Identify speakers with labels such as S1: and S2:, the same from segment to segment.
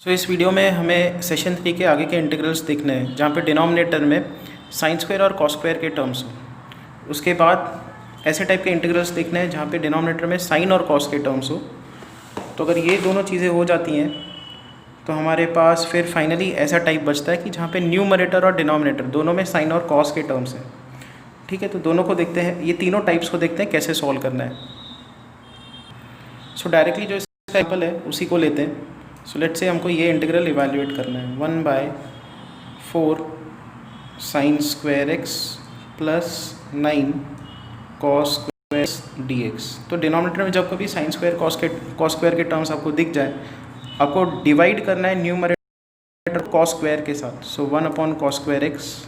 S1: इस वीडियो में हमें सेशन 3 के आगे के इंटीग्रल्स देखने हैं जहाँ पे डिनोमिनेटर में साइन स्क्वायर और कॉस स्क्वायर के टर्म्स हो। उसके बाद ऐसे टाइप के इंटीग्रल्स देखने हैं जहाँ पे डिनोमिनेटर में साइन और कॉस के टर्म्स हो। तो अगर ये दोनों चीज़ें हो जाती हैं तो हमारे पास फिर फाइनली ऐसा टाइप बचता है कि जहाँ पे न्यूमरेटर और डिनोमिनेटर दोनों में साइन और कॉस के टर्म्स हैं। ठीक है, तो दोनों को देखते हैं, ये तीनों टाइप्स को देखते हैं कैसे सॉल्व करना है। डायरेक्टली जो एग्जाम्पल है उसी को लेते हैं। लेट्स से हमको ये इंटीग्रल इवैल्यूएट करना है 1/4 sine square x plus 9 cos square dx। तो डिनोमिनेटर में जब कभी साइन स्क्वायर कॉस स्क्वायर के टर्म्स आपको दिख जाए, आपको डिवाइड करना है न्यूमरेटर कॉस स्क्वायर के साथ। 1 कॉस स्क्वायर एक्स,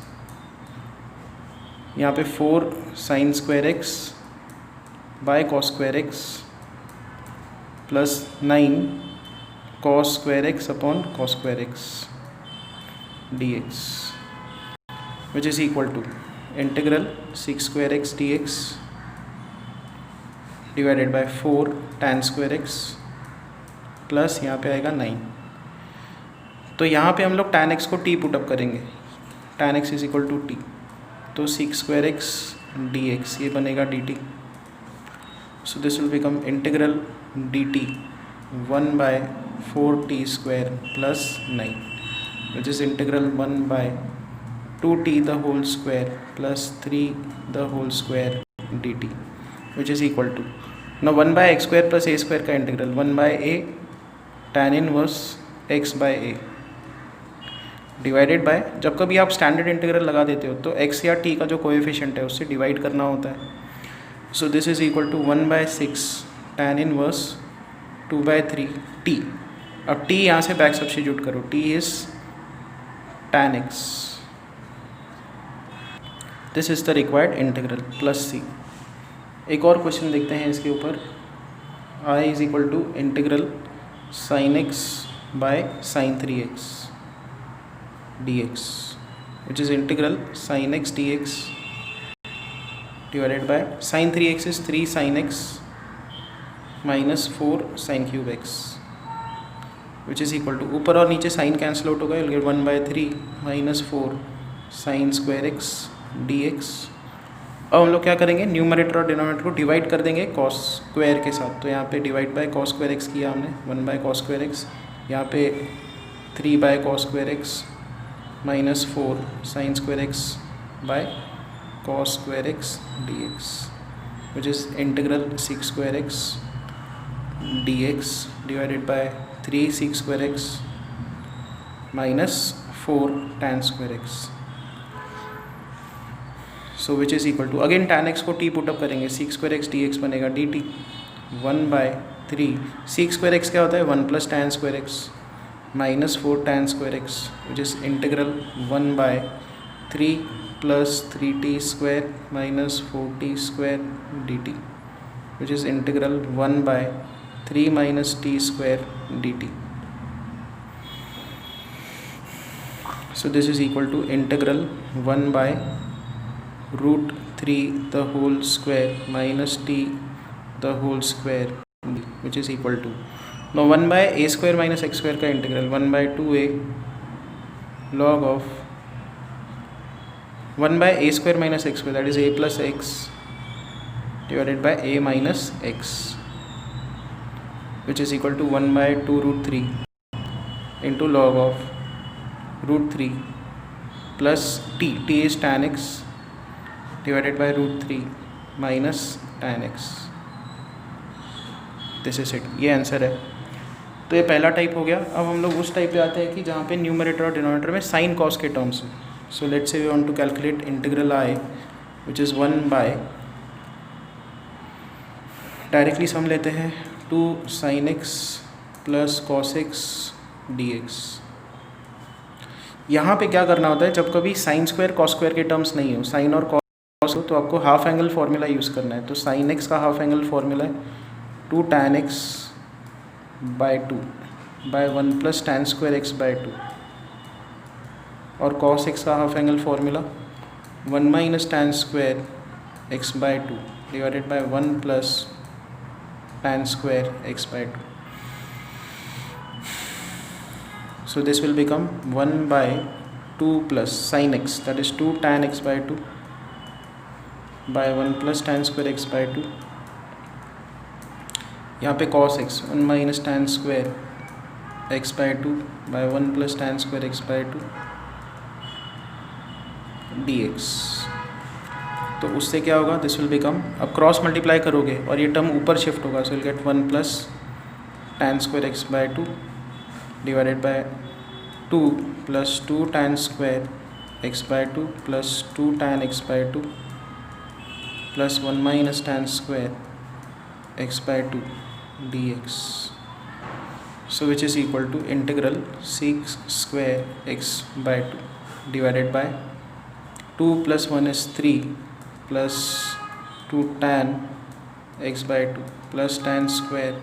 S1: यहाँ पे 4 sine square x by cos square x plus 9 cos square x upon cos square x dx, which is equal to integral 6 square x dx divided by 4 tan square x plus यहाँ पे आएगा 9। तो यहाँ पे हम लोग tan x को t put up करेंगे, tan x is equal to t, तो 6 स्क्वायर x dx ये बनेगा dt। So this will become integral dt 1/4t square plus 9, which is integral 1/2t the whole square plus 3 the whole square dt, which is equal to, now 1/x square plus a square का integral 1/a tan inverse x by a divided by, जब कभी आप standard integral लगा देते हो तो x या t का जो कोएफिशिएंट है उससे डिवाइड करना होता है। So this is equal to 1/6 tan inverse 2/3 t। अब t यहाँ से बैक सब्स्टिट्यूट करो, t is tan x, this is the required integral plus c। एक और क्वेश्चन देखते हैं इसके ऊपर, i is equal to integral sine x by sine 3x dx, which is integral sine x dx divided by sine 3x is 3 sine x minus 4 sine cube x, which is equal to, ऊपर और नीचे sign cancel out होगा, 1/3 minus 4 sine square x D x. अब हम लोग क्या करेंगे, numerator और डिनोमिनेटर को डिवाइड कर देंगे कॉस स्क्वायर के साथ। तो यहाँ पे divide by cos square x किया हमने, 1/cos स्क्वायर एक्स, यहाँ पे 3/cos square x minus 4 sine square x by cos square x D x, which is integral 6 square x dx divided by 3 6 square x minus 4 tan square x, so which is equal to, again tan x को t put up करेंगे, 6 square x dx बनेगा dt 1/3। 6 square x क्या होता है, 1 plus tan square x minus 4 tan square x, which is integral 1/3 plus 3t square minus 4t square dt, which is integral 1/3 minus t square dt. So this is equal to integral 1/√3 the whole square minus t the whole square, which is equal to, now 1/a square minus x square का integral 1/2a log of 1/a square minus x square, that is a plus x divided by a minus x, which is equal to 1/2√3 into log of √3 plus t is tan x divided by √3 minus tan x, this is it, ये answer है। तो ये पहला type हो गया। अब हम लोग उस टाइप पे आते हैं कि जहाँ पे न्यूमरेटर और डिनोमिनेटर में साइन कॉस के टर्म्स हैं। So let's say we want to calculate integral i, which is 1/, directly sum लेते हैं 2 sin x plus cos x dx। यहाँ पे क्या करना होता है, जब कभी साइन स्क्वायर कॉस स्क्वायर के टर्म्स नहीं हो, साइन और कॉस हो, तो आपको हाफ एंगल फार्मूला यूज़ करना है। तो साइन x का हाफ एंगल फार्मूला है 2 tan x by 2 by 1 plus tan square x by 2, और cos x का half angle formula 1 minus tan square x by 2 divided by 1 plus tan square x by 2। So this will become 1 by 2 plus sin x, that is 2 tan x by 2 by 1 plus tan square x by 2. यहाँ पे cos x 1 minus tan square x by 2 by 1 plus tan square x by 2 dx. तो उससे क्या होगा, this will become, अब cross multiply करोगे और ये टर्म ऊपर शिफ्ट होगा, so will get 1 plus tan square x by 2 divided by 2 plus 2 tan square x by 2 plus 2 tan x by 2 plus 1 minus tan square x by 2 dx. So which is equal to integral sec square x by 2 divided by 2 plus 1 is 3 plus 2 tan x by 2 plus tan square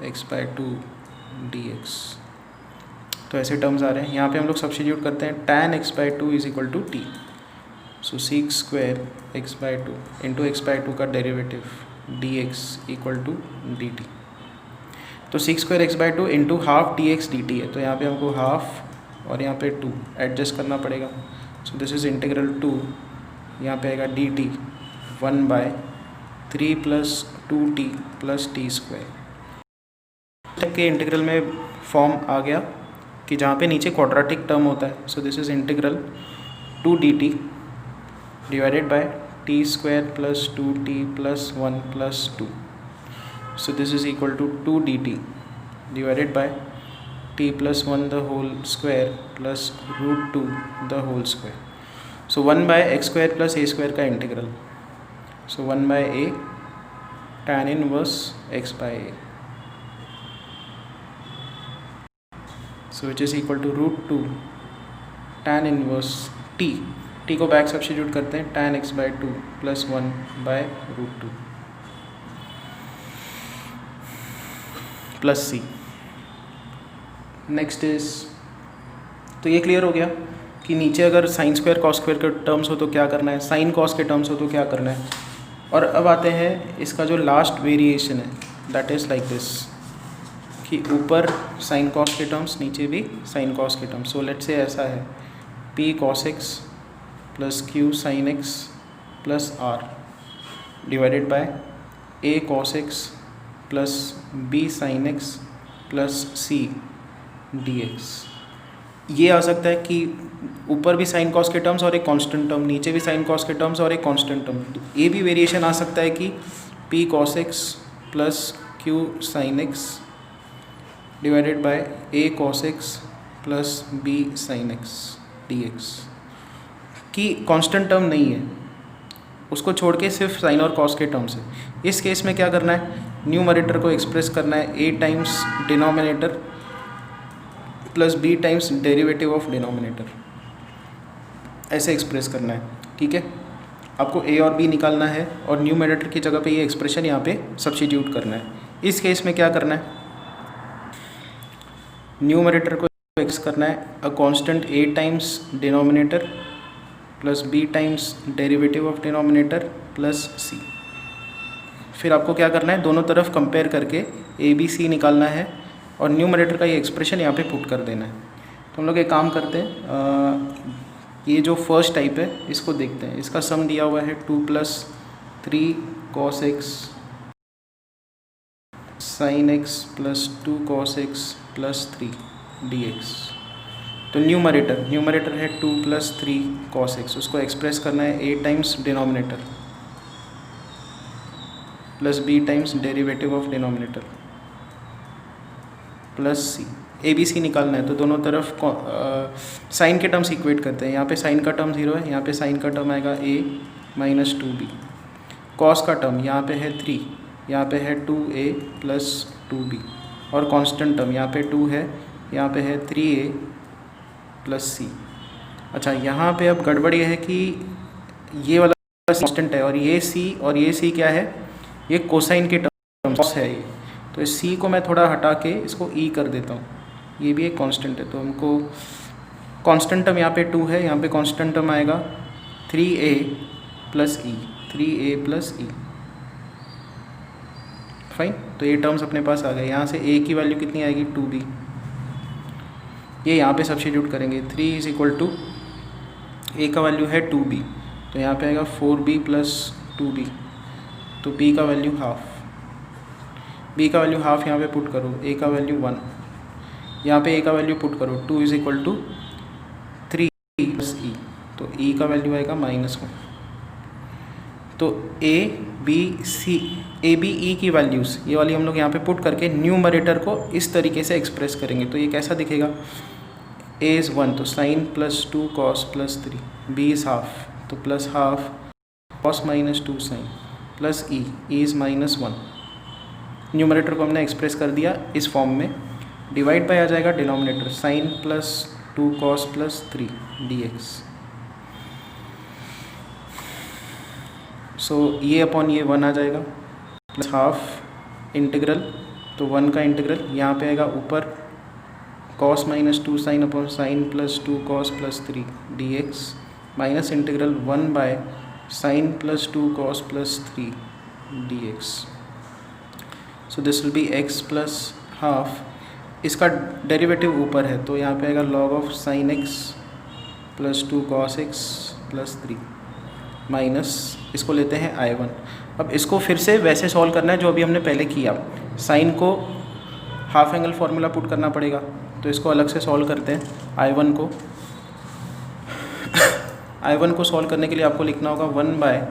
S1: x by 2 dx. तो ऐसे terms आ रहे हैं, यहाँ पे हम लोग substitute करते हैं tan x by 2 is equal to t. So sec square x by 2 into x by 2 का derivative dx equal to dt. तो sec square x by 2 into half dx dt है, तो यहाँ पे हमको हाफ और यहाँ पे 2 एडजस्ट करना पड़ेगा. सो दिस इज इंटीग्रल 2, यहाँ पे आएगा dt 1 by 3 plus 2t plus t square. तक के इंटीग्रल में फॉर्म आ गया कि जहाँ पे नीचे क्वाड्रेटिक टर्म होता है. So this is integral 2 dt divided by t square plus 2t plus 1 plus 2. So this is equal to 2 dt divided by t plus 1 the whole square plus root 2 the whole square. So 1 by x square plus a square का integral. So 1 by a tan inverse x by a. So which is equal to root 2 tan inverse t को back substitute करते हैं, tan x by 2 plus 1 by root 2 plus c. Next is, तो ये clear हो गया कि नीचे अगर साइन स्क्वायर कॉस स्क्वायर के टर्म्स हो तो क्या करना है, साइन कॉस के टर्म्स हो तो क्या करना है. और अब आते हैं इसका जो लास्ट वेरिएशन है, दैट इज़ लाइक दिस कि ऊपर साइन कॉस के टर्म्स, नीचे भी साइन कॉस के टर्म्स. सो लेट्स से ऐसा है p cos x plus q sin x plus r divided by a cos x plus b sin x plus c dx. ये आ सकता है कि ऊपर भी साइन कॉस के टर्म्स और एक कांस्टेंट टर्म, नीचे भी साइन कॉस के टर्म्स और एक कांस्टेंट टर्म. ये भी वेरिएशन आ सकता है कि p cos x plus q sin x divided by a cos x plus b sin x dx. कि कांस्टेंट टर्म नहीं है, उसको छोड़ के सिर्फ साइन और कॉस के टर्म्स है. इस केस में क्या करना है, न्यूमरेटर को एक्सप्रेस करना है a times denominator plus b times derivative of denominator, ऐसे एक्सप्रेस करना है. ठीक है, आपको a और b निकालना है और न्यूमरेटर की जगह पे ये एक्सप्रेशन यहाँ पे सब्स्टिट्यूट करना है. इस केस में क्या करना है, न्यूमरेटर को एक्स करना है a constant a times denominator plus b times derivative of denominator plus c. फिर आपको क्या करना है, दोनों तरफ कंपेयर करके a b c निकालना है और न्यूमरेटर का ये एक्सप्रेशन यहाँ पे पुट कर देना है. तो हम लोग एक काम करते हैं, ये जो फर्स्ट टाइप है इसको देखते हैं. इसका सम दिया हुआ है 2 plus 3 cos x sin x plus 2 cos x plus 3 dx. तो न्यूमरेटर है 2 प्लस 3 cos x, उसको एक्सप्रेस करना है a times denominator plus b times derivative of denominator plus c. A B C निकालना है तो दोनों तरफ साइन के टर्म्स इक्वेट करते हैं. यहाँ पे साइन का टर्म 0 है, यहाँ पे साइन का टर्म आएगा a माइनस 2b. कॉस का टर्म यहाँ पे है 3, यहाँ पे है 2a प्लस 2b और कांस्टेंट टर्म यहाँ पे 2 है, यहाँ पे है 3a प्लस c. अच्छा, यहाँ पे अब गड़बड़ ये है कि ये वाला कांस्टेंट है और ये c क्या है, ये कोसाइन के टर्म्स है ये. तो इस c को मैं थोड़ा हटा के इसको e कर देता हूँ, ये भी एक कांस्टेंट है. तो हमको कांस्टेंट टर्म यहाँ पे 2 है, यहाँ पे कांस्टेंट टर्म आएगा 3a plus e, 3a plus e. Fine, तो ये टर्म्स अपने पास आ गए. यहाँ से a की वैल्यू कितनी आएगी, 2b. ये यहाँ पे सब्स्टिट्यूट करेंगे। 3 इज इक्वल टू ए का वैल्यू है 2b, तो यहाँ पे आएगा 4b प्लस 2b, तो b का वैल्यू हाफ, b का वैल्यू हाफ यहाँ पे पुट करो, a का वैल्यू 1, यहाँ पे a का वैल्यू पुट करो, 2 is equal to 3 plus e, तो e का वैल्यू आएगा -1। तो a b e की वैल्यूज़ ये वाली हम लोग यहाँ पे पुट करके न्यूमरेटर को इस तरीके से एक्सप्रेस करेंगे। तो ये कैसा दिखेगा, a इज़ 1 तो sine plus 2 cos plus 3, b is half तो plus half cos minus 2 sine plus e is -1। Numerator को हमने एक्सप्रेस कर दिया इस फॉर्म में। डिवाइड बाय आ जाएगा denominator, sine plus 2 cos plus 3 dx। So ये अपॉन ये 1 आ जाएगा, प्लस हाफ इंटीग्रल, तो 1 का इंटीग्रल यहाँ पे आएगा ऊपर cos minus 2 sine upon sine plus 2 cos plus 3 dx minus integral 1 by sign plus 2 cos plus 3 dx। So this will be x plus half, इसका डेरिवेटिव ऊपर है तो यहाँ पे आएगा log of sine x plus 2 cos x plus 3 minus इसको लेते हैं I1। अब इसको फिर से वैसे सॉल्व करना है जो अभी हमने पहले किया, साइन को हाफ एंगल फार्मूला पुट करना पड़ेगा, तो इसको अलग से सॉल्व करते हैं। I1 को सॉल्व करने के लिए आपको लिखना होगा 1 by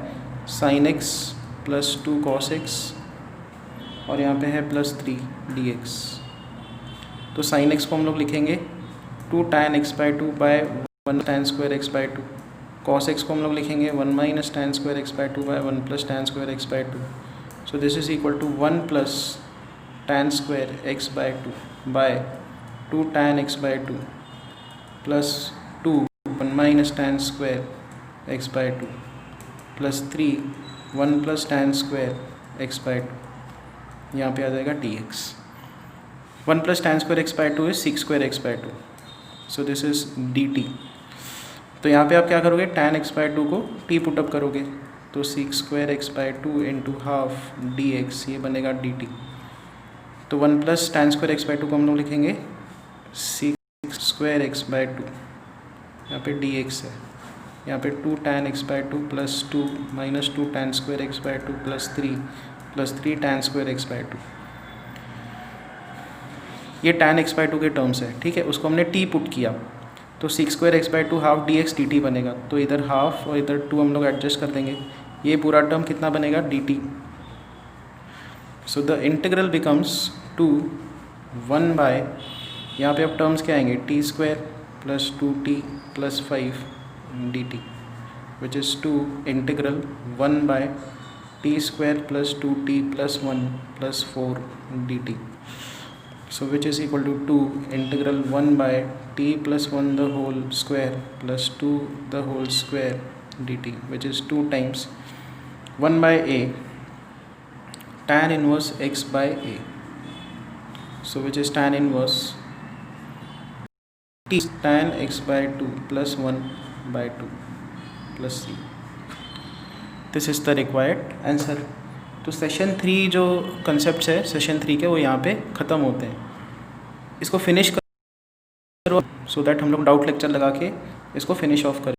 S1: sine x plus 2 cos x और यहाँ पे है प्लस 3 dx। तो साइन x को हम लोग लिखेंगे 2 tan x by 2 by 1 tan square x by 2, cos x को हम लोग लिखेंगे 1 minus tan square x by 2 by 1 plus tan square x by 2। So this is equal to 1 plus tan square x by 2 bye 2 tan x by 2 plus 2 1 minus tan square x by 2 plus 3 1 plus tan square x by 2, यहाँ पे आ जाएगा dx। 1 plus tan square x by 2 is 6 square x by 2, so this is dt। तो यहाँ पे आप क्या करोगे, tan x बाई 2 को t पुटअप करोगे, तो 6 square x by 2 into half dx, ये बनेगा dt। तो 1 plus tan square x by 2 को हम लोग लिखेंगे 6 स्क्वायर x बाई 2, यहाँ पे dx है, यहाँ पे 2 tan x by 2 plus 2 minus 2 tan square x by 2 plus 3 tan square x by 2, ये tan x बाई 2 के टर्म्स है, ठीक है। उसको हमने t पुट किया तो 6 square x by 2 half dx dt बनेगा, तो इधर हाफ और इधर 2 हम लोग एडजस्ट कर देंगे, ये पूरा टर्म कितना बनेगा dt। So the integral becomes 2 1 by, यहाँ पे अब टर्म्स क्या आएंगे, t square plus 2t plus 5 dt which is 2 integral 1 by t square plus 2t plus 1 plus 4 dt। So which is equal to 2 integral 1 by t plus 1 the whole square plus 2 the whole square dt, which is 2 times 1 by a tan inverse x by a, so which is tan inverse t tan x by 2 plus 1 by 2 plus c। This is the required answer। तो session 3 जो concepts है session 3 के वो यहाँ पे ख़त्म होते हैं। इसको फिनिश करो सो दैट हम लोग डाउट लेक्चर लगा के इसको फिनिश ऑफ कर